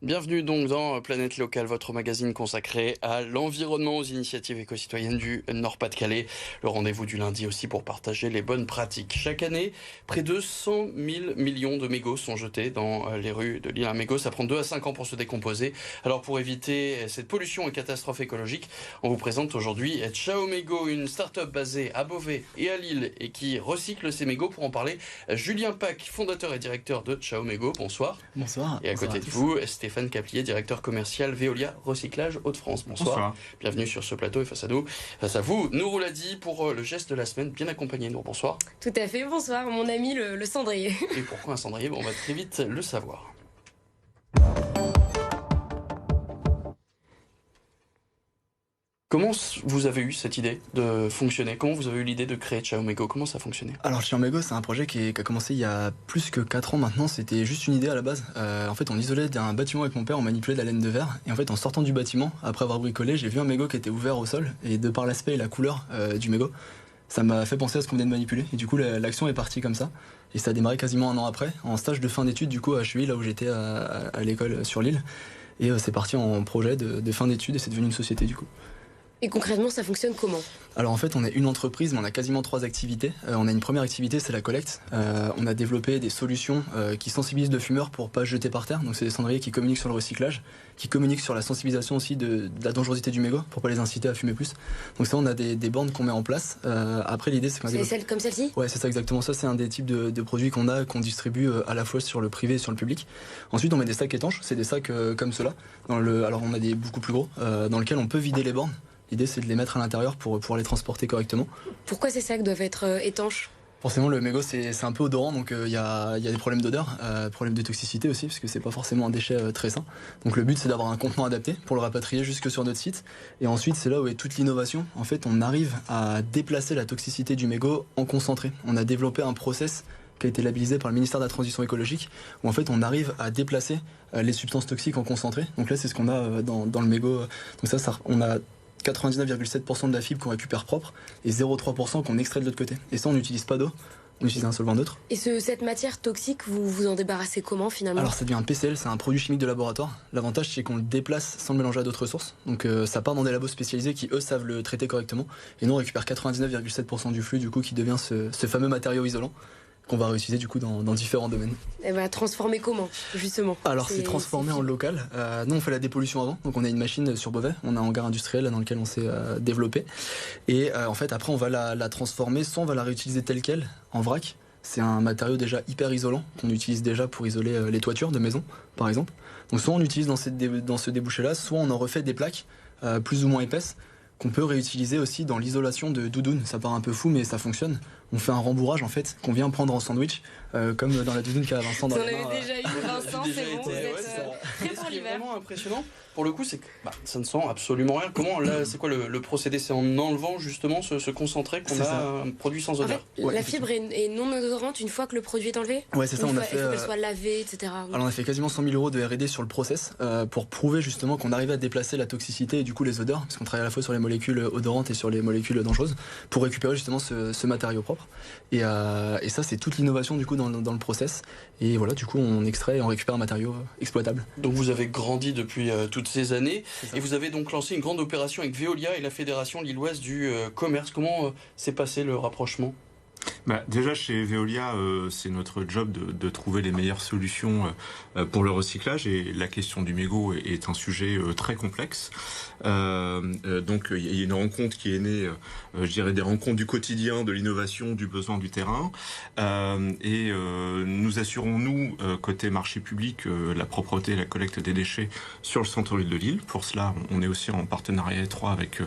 Bienvenue donc dans Planète Locale, votre magazine consacré à l'environnement, aux initiatives éco-citoyennes du Nord-Pas-de-Calais. Le rendez-vous du lundi aussi pour partager les bonnes pratiques. Chaque année, près de 100 000 millions de mégots sont jetés dans les rues de l'île. Un mégot, ça prend 2 à 5 ans pour se décomposer. Alors pour éviter cette pollution et catastrophe écologique, on vous présente aujourd'hui Ciao Mégot, une start-up basée à Beauvais et à Lille et qui recycle ces mégots. Pour en parler, Julien Pack, fondateur et directeur de Ciao Mégot. Bonsoir. Bonsoir. Et à côté de vous, Stéphane Caplier, directeur commercial Veolia Recyclage Hauts-de-France. Bonsoir. Bienvenue sur ce plateau et face à vous, Nourou Ladi pour le geste de la semaine, bien accompagné. Nourou, bonsoir. Tout à fait, bonsoir, mon ami le cendrier. Et pourquoi un cendrier? On va très vite le savoir. Comment vous avez eu cette idée de fonctionner? Comment vous avez eu l'idée de créer Ciao Mégot? Comment ça a fonctionné? Alors Ciao Mégot, c'est un projet qui a commencé il y a plus que 4 ans maintenant. C'était juste une idée à la base. En fait, on isolait un bâtiment avec mon père, on manipulait de la laine de verre. Et en fait, en sortant du bâtiment, après avoir bricolé, j'ai vu un mégot qui était ouvert au sol. Et de par l'aspect et la couleur du mégot, ça m'a fait penser à ce qu'on venait de manipuler. Et du coup, l'action est partie comme ça. Et ça a démarré quasiment un an après, en stage de fin d'études, du coup, à HUI, là où j'étais à l'école sur l'île. Et c'est parti en projet de fin d'études et c'est devenu une société du coup. Et concrètement, ça fonctionne comment? Alors en fait, on est une entreprise, mais on a quasiment 3 activités. On a une première activité, c'est la collecte. On a développé des solutions qui sensibilisent le fumeur pour pas jeter par terre. Donc c'est des cendriers qui communiquent sur le recyclage, qui communiquent sur la sensibilisation aussi de la dangerosité du mégot, pour pas les inciter à fumer plus. Donc ça, on a des bornes qu'on met en place. Après, l'idée, c'est qu'on C'est celle comme celle-ci? Ouais, c'est ça exactement. Ça, c'est un des types de produits qu'on distribue à la fois sur le privé et sur le public. Ensuite, on met des sacs étanches. C'est des sacs comme ceux-là. Alors on a des beaucoup plus gros, dans lesquels on peut vider les bornes. L'idée, c'est de les mettre à l'intérieur pour pouvoir les transporter correctement. Pourquoi ces sacs doivent être étanches? Forcément, le mégot, c'est un peu odorant, donc il y a des problèmes d'odeur, problèmes de toxicité aussi, parce que c'est pas forcément un déchet très sain. Donc le but, c'est d'avoir un contenant adapté pour le rapatrier jusque sur notre site. Et ensuite, c'est là où est toute l'innovation. En fait, on arrive à déplacer la toxicité du mégot en concentré. On a développé un process qui a été labellisé par le ministère de la Transition écologique, où en fait on arrive à déplacer les substances toxiques en concentré. Donc là, c'est ce qu'on a dans le mégot. Donc on a 99,7% de la fibre qu'on récupère propre et 0,3% qu'on extrait de l'autre côté. Et ça, on n'utilise pas d'eau, on utilise un solvant neutre. Et cette matière toxique, vous vous en débarrassez comment finalement? Alors ça devient un PCL, c'est un produit chimique de laboratoire. L'avantage, c'est qu'on le déplace sans le mélanger à d'autres ressources. Donc ça part dans des labos spécialisés qui, eux, savent le traiter correctement. Et nous, on récupère 99,7% du flux, du coup, qui devient ce fameux matériau isolant qu'on va réutiliser du coup dans différents domaines. Et transformer comment, justement? Alors c'est transformé en local. Nous on fait la dépollution avant, donc on a une machine sur Beauvais, on a un hangar industriel dans lequel on s'est développé. Et en fait après on va la transformer, soit on va la réutiliser telle quelle, en vrac. C'est un matériau déjà hyper isolant qu'on utilise déjà pour isoler les toitures de maisons par exemple. Donc soit on l'utilise dans ce débouché là, soit on en refait des plaques plus ou moins épaisses, qu'on peut réutiliser aussi dans l'isolation de doudounes. Ça part un peu fou, mais ça fonctionne. On fait un rembourrage, en fait, qu'on vient prendre en sandwich, comme dans la doudoune qu'a Vincent dans Vous en les avez mains. déjà eu, Vincent, c'est bon, vous êtes prêt Ce pour qui est l'hiver. vraiment impressionnant, pour le coup, c'est que ça ne sent absolument rien. Comment, là, c'est quoi le procédé? C'est en enlevant justement ce concentré qu'on a un produit sans En odeur. fait, Ouais, la fibre est non odorante une fois que le produit est enlevé? Ouais, c'est ça, on a fait... Il faut qu'elle soit lavée, etc. Alors on a fait quasiment 100 000 € de R&D sur le process pour prouver justement qu'on arrivait à déplacer la toxicité et du coup les odeurs, parce qu'on travaille à la fois sur les molécules odorantes et sur les molécules dangereuses, pour récupérer justement ce matériau propre. Et ça, c'est toute l'innovation du coup dans le process. Et voilà, du coup, on extrait et on récupère un matériau exploitable. Donc vous avez grandi depuis toutes ces années et vous avez donc lancé une grande opération avec Veolia et la Fédération lilloise du commerce. Comment s'est passé le rapprochement? Déjà chez Veolia, c'est notre job de trouver les meilleures solutions pour le recyclage et la question du mégot est un sujet très complexe. Donc il y a une rencontre qui est née, je dirais des rencontres du quotidien, de l'innovation, du besoin du terrain. Et nous assurons, nous, côté marché public, la propreté et la collecte des déchets sur le centre-ville de Lille. Pour cela, on est aussi en partenariat étroit avec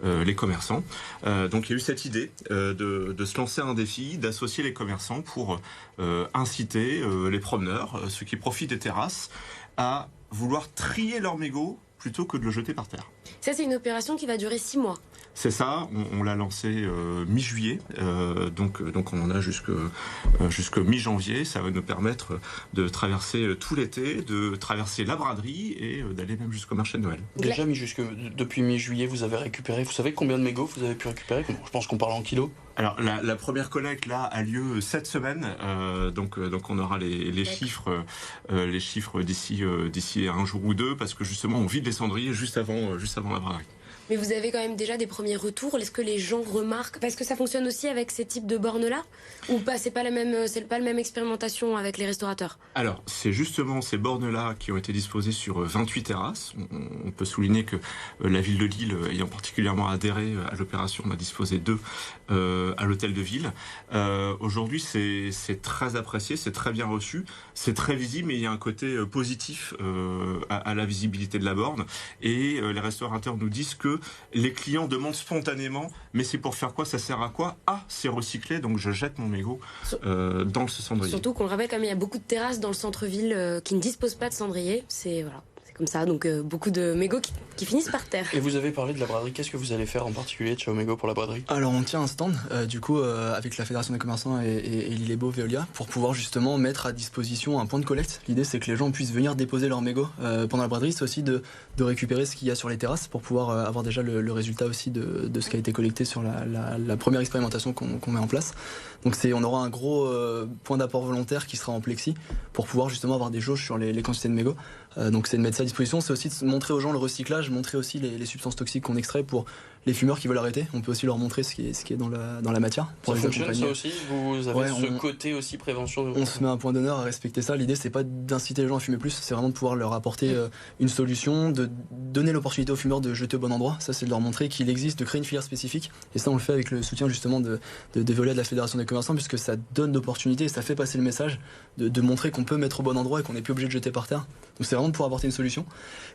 les commerçants. Donc il y a eu cette idée de se lancer un défi, d'associer les commerçants pour inciter les promeneurs, ceux qui profitent des terrasses, à vouloir trier leur mégot plutôt que de le jeter par terre. Ça, c'est une opération qui va durer 6 mois. C'est ça, on l'a lancé mi-juillet, donc on en a jusqu'au mi-janvier. Ça va nous permettre de traverser tout l'été, de traverser la braderie et d'aller même jusqu'au marché de Noël. Déjà, depuis mi-juillet, vous avez récupéré, vous savez combien de mégots vous avez pu récupérer? Je pense qu'on parle en kilos. Alors la première collecte là a lieu cette semaine, donc on aura les chiffres d'ici un jour ou deux, parce que justement on vide les cendriers juste avant la braderie. Mais vous avez quand même déjà des premiers retours. Est-ce que les gens remarquent? Parce que ça fonctionne aussi avec ces types de bornes-là? Ou pas? C'est pas la même expérimentation avec les restaurateurs? Alors, c'est justement ces bornes-là qui ont été disposées sur 28 terrasses. On peut souligner que la ville de Lille, ayant particulièrement adhéré à l'opération, en a disposé d'eux à l'hôtel de ville. Aujourd'hui, c'est très apprécié, c'est très bien reçu, c'est très visible, mais il y a un côté positif à la visibilité de la borne. Et les restaurateurs nous disent que les clients demandent spontanément, mais c'est pour faire quoi? Ça sert à quoi? Ah, c'est recyclé, donc je jette mon mégot dans ce cendrier. Surtout qu'on le rappelle, comme il y a beaucoup de terrasses dans le centre-ville qui ne disposent pas de cendrier, c'est comme ça, donc beaucoup de mégots qui finissent par terre. Et vous avez parlé de la braderie, qu'est-ce que vous allez faire en particulier, Ciao Mégo, pour la braderie? Alors on tient un stand, avec la Fédération des commerçants et l'Illebo Veolia, pour pouvoir justement mettre à disposition un point de collecte. L'idée c'est que les gens puissent venir déposer leurs mégots pendant la braderie, c'est aussi de récupérer ce qu'il y a sur les terrasses pour pouvoir avoir déjà le résultat aussi de ce qui a été collecté sur la première expérimentation qu'on met en place. Donc on aura un gros point d'apport volontaire qui sera en plexi pour pouvoir justement avoir des jauges sur les quantités de mégots. Donc c'est de mettre ça à disposition, c'est aussi de montrer aux gens le recyclage, montrer aussi les substances toxiques qu'on extrait pour les fumeurs qui veulent arrêter. On peut aussi leur montrer ce qui est dans la matière. Ça fonctionne ça aussi? Vous avez ce côté aussi prévention? On se met un point d'honneur à respecter ça. L'idée c'est pas d'inciter les gens à fumer plus, c'est vraiment de pouvoir leur apporter une solution, de donner l'opportunité aux fumeurs de jeter au bon endroit. Ça c'est de leur montrer qu'il existe, de créer une filière spécifique. Et ça on le fait avec le soutien justement de Veolia, de la Fédération des commerçants, puisque ça donne l'opportunité et ça fait passer le message de montrer qu'on peut mettre au bon endroit et qu'on n'est plus obligé de jeter par terre. Donc c'est vraiment de pouvoir apporter une solution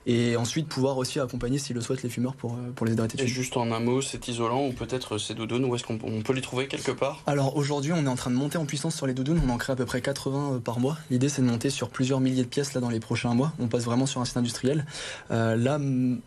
et ensuite pouvoir aussi accompagner, s'ils le souhaitent, les fumeurs pour les aider à arrêter de fumer. Et juste en un mot, c'est isolant ou peut-être ces doudounes, où est-ce qu'on peut les trouver quelque part? Alors aujourd'hui on est en train de monter en puissance sur les doudounes, on en crée à peu près 80 par mois. L'idée c'est de monter sur plusieurs milliers de pièces là dans les prochains mois. On passe vraiment sur un site industriel. Là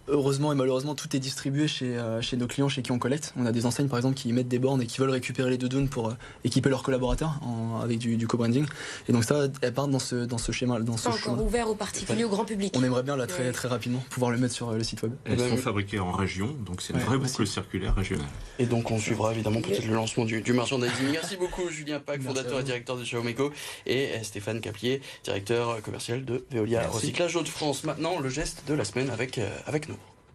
heureusement et malheureusement tout est distribué chez nos clients, chez qui on collecte. On a des enseignes par exemple qui mettent des bornes et qui veulent récupérer les doudounes pour équiper leurs collaborateurs avec du co-branding. Et donc ça, elles partent dans ce schéma. Pas encore ouvert aux particuliers, au grand public. On aimerait bien là très rapidement pouvoir le mettre sur le site web. Elles sont fabriquées en région, donc c'est une vraie boucle circulaire régionale. Et donc on suivra évidemment peut-être le lancement du merchandising. Merci beaucoup Julien Pack, fondateur et directeur de Ciao Mégo, et Stéphane Caplier, directeur commercial de Veolia Recyclage Hauts-de-France. Maintenant le geste de la semaine avec nous.